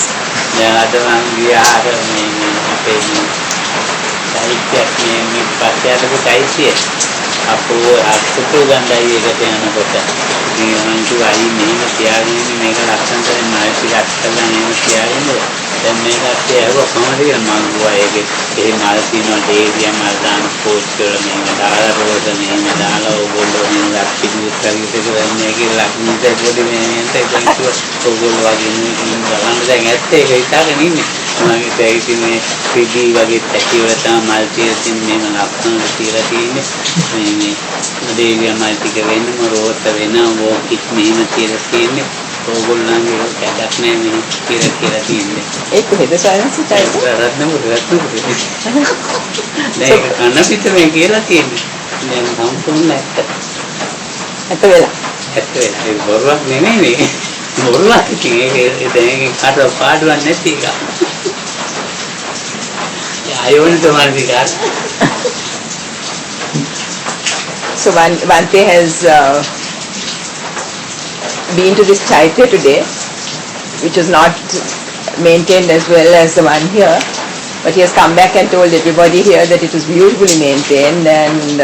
ඒක හෙද science type දැන් ඒක කන පිටරේ කියලා තියෙන්නේ. දැන් සම්පූර්ණ ඇත්ත. ඇත වෙලා. ඇත්ත වෙලා. ඒක බොරුවක් නෙමෙයි මේක. බොරුවක් ඉතින් ඒක දැන් කාටවත් පාඩුවක් නැති එක. යෝනිසෝමනසිකාරය. So Bante has been to this chaitya today, which is not maintained as well as the one here, but he has come back and told everybody here that it was beautifully maintained and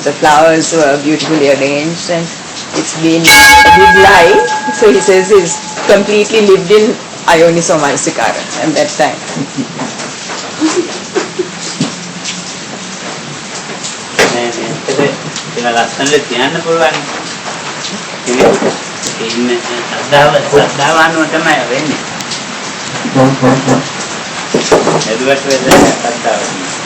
the flowers were beautifully arranged and it's been a good life. So he says he's completely lived in yonisomanasikaraya at that time. ඒවා ලස්සනට තියන්න පුළුවන්. ඉන්නේ ශ්‍රද්ධාව අනුව තමයි වෙන්නේ. එදුවට වෙන්නේ ශ්‍රද්ධාව.